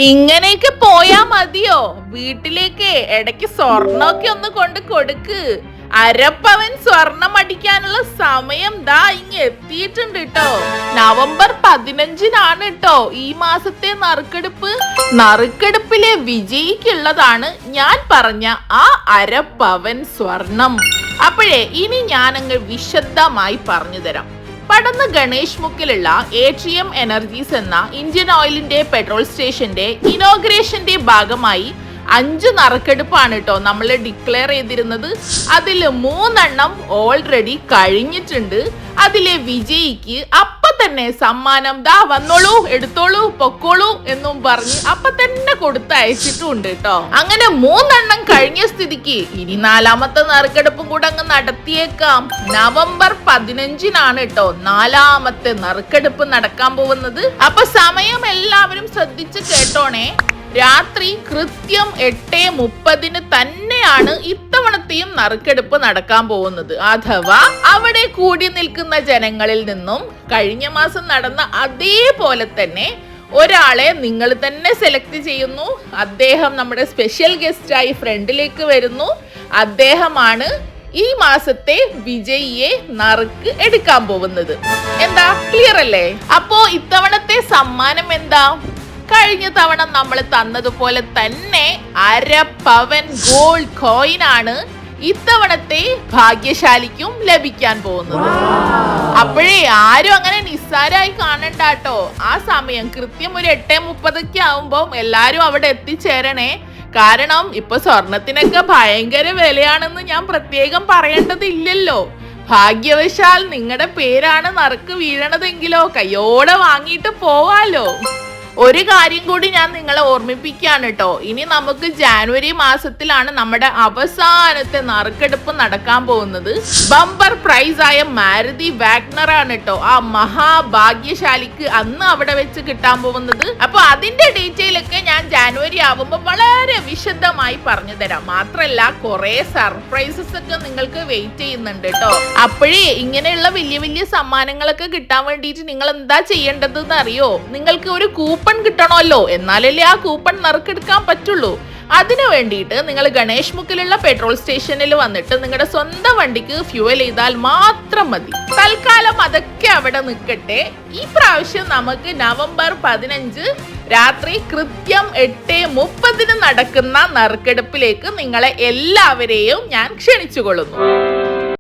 ഇങ്ങനെയൊക്കെ പോയാ മതിയോ? വീട്ടിലേക്ക് ഇടയ്ക്ക് സ്വർണ്ണമൊക്കെ ഒന്ന് കൊണ്ട് കൊടുക്ക്. അരപ്പവൻ സ്വർണം അടിക്കാനുള്ള സമയം ദാ ഇങ്ങ് എത്തിയിട്ടുണ്ട് കേട്ടോ. നവംബർ 15-നാണ് കേട്ടോ ഈ മാസത്തെ നറുക്കെടുപ്പ്. നറുക്കെടുപ്പിലെ വിജയിക്കുള്ളതാണ് ഞാൻ പറഞ്ഞ ആ അരപ്പവൻ സ്വർണം. അപ്പോഴേ ഇനി ഞാനങ്ങ് വിശദമായി പറഞ്ഞു തരാം. പടന്ന ഗണേഷ് മുക്കിലുള്ള ഏട്രിയം എനർജീസ് എന്ന ഇന്ത്യൻ ഓയിലിന്റെ പെട്രോൾ സ്റ്റേഷന്റെ ഇനോഗ്രേഷന്റെ ഭാഗമായി 5 നറുക്കെടുപ്പാണ് കേട്ടോ നമ്മൾ ഡിക്ലെയർ ചെയ്തിരുന്നത്. അതിൽ 3 ഓൾറെഡി കഴിഞ്ഞിട്ടുണ്ട്. അതിലെ വിജയിക്ക് അപ്പ തന്നെ സമ്മാനം ദാ വന്നോളൂ, എടുത്തോളൂ, പൊക്കോളൂ എന്നും പറഞ്ഞ് അപ്പ തന്നെ കൊടുത്തയച്ചിട്ടുണ്ട് കേട്ടോ. അങ്ങനെ 3 കഴിഞ്ഞ സ്ഥിതിക്ക് ഇനി 4ാമത്തെ നറുക്കെടുപ്പും കൂടെ അങ്ങ് നടത്തിയേക്കാം. നവംബർ 15-നാണ് കേട്ടോ 4ാമത്തെ നറുക്കെടുപ്പ് നടക്കാൻ പോകുന്നത്. അപ്പൊ സമയം എല്ലാവരും ശ്രദ്ധിച്ച് കേട്ടോണേ. രാത്രി കൃത്യം 8:30 തന്നെയാണ് ഇത്തവണത്തെയും നറുക്കെടുപ്പ് നടക്കാൻ പോകുന്നത്. അഥവാ അവിടെ കൂടി നിൽക്കുന്ന ജനങ്ങളിൽ നിന്നും കഴിഞ്ഞ മാസം നടന്ന അതേപോലെ തന്നെ ഒരാളെ നിങ്ങൾ തന്നെ സെലക്ട് ചെയ്യുന്നു. അദ്ദേഹം നമ്മുടെ സ്പെഷ്യൽ ഗസ്റ്റായി ഫ്രണ്ടിലേക്ക് വരുന്നു. അദ്ദേഹമാണ് ഈ മാസത്തെ വിജയിയെ നറുക്ക് എടുക്കാൻ പോകുന്നത്. എന്താ ക്ലിയർ അല്ലേ? അപ്പോ ഇത്തവണത്തെ സമ്മാനം എന്താ? കഴിഞ്ഞ തവണ നമ്മൾ തന്നതുപോലെ തന്നെ അരപ്പവൻ ഗോൾഡ് കോയിൻ ആണ് ഇത്തവണത്തെ ഭാഗ്യശാലിക്കും ലഭിക്കാൻ പോകുന്നത്. അപ്പോഴേ ആരും അങ്ങനെ നിസ്സാരമായി കാണണ്ട കേട്ടോ. ആ സമയം കൃത്യം ഒരു 8:30 ആവുമ്പോ എല്ലാരും അവിടെ എത്തിച്ചേരണേ. കാരണം ഇപ്പൊ സ്വർണത്തിനൊക്കെ ഭയങ്കര വിലയാണെന്ന് ഞാൻ പ്രത്യേകം പറയേണ്ടതില്ലല്ലോ. ഭാഗ്യവശാൽ നിങ്ങളുടെ പേരാണ് നറുക്ക് വീഴണതെങ്കിലോ കയ്യോടെ വാങ്ങിയിട്ട് പോവാലോ. ഒരു കാര്യം കൂടി ഞാൻ നിങ്ങളെ ഓർമ്മിപ്പിക്കുകയാണ് കേട്ടോ. ഇനി നമുക്ക് ജാനുവരി മാസത്തിലാണ് നമ്മുടെ അവസാനത്തെ നറുക്കെടുപ്പ് നടക്കാൻ പോകുന്നത്. ബമ്പർ പ്രൈസ് ആയ മാരുതി വാഗ്നർ ആണ് കേട്ടോ ആ മഹാഭാഗ്യശാലിക്ക് അന്ന് അവിടെ വെച്ച് കിട്ടാൻ പോകുന്നത്. അപ്പൊ അതിന്റെ ഡീറ്റെയിൽ ഒക്കെ ഞാൻ ജാനുവരി ആവുമ്പോൾ വളരെ വിശദമായി പറഞ്ഞു തരാം. മാത്രല്ല കുറെ സർപ്രൈസസ് ഒക്കെ നിങ്ങൾക്ക് വെയിറ്റ് ചെയ്യുന്നുണ്ട് കേട്ടോ. അപ്പോഴേ ഇങ്ങനെയുള്ള വലിയ വലിയ സമ്മാനങ്ങളൊക്കെ കിട്ടാൻ വേണ്ടിയിട്ട് നിങ്ങൾ എന്താ ചെയ്യേണ്ടത് അറിയോ? നിങ്ങൾക്ക് ഒരു കൂപ്പൺ കിട്ടണമല്ലോ, എന്നാലല്ലേ ആ കൂപ്പൺ നറുക്കെടുക്കാൻ പറ്റുള്ളൂ. അതിനു വേണ്ടിയിട്ട് നിങ്ങൾ ഗണേഷ് മുക്കിലുള്ള പെട്രോൾ സ്റ്റേഷനിൽ വന്നിട്ട് നിങ്ങളുടെ സ്വന്തം വണ്ടിക്ക് ഫ്യൂവൽ ചെയ്താൽ മാത്രം മതി. തൽക്കാലം അതൊക്കെ അവിടെ നിൽക്കട്ടെ. ഈ പ്രാവശ്യം നമുക്ക് നവംബർ 15 രാത്രി കൃത്യം 8:30 നടക്കുന്ന നറുക്കെടുപ്പിലേക്ക് നിങ്ങളെ എല്ലാവരെയും ഞാൻ ക്ഷണിച്ചുകൊള്ളുന്നു.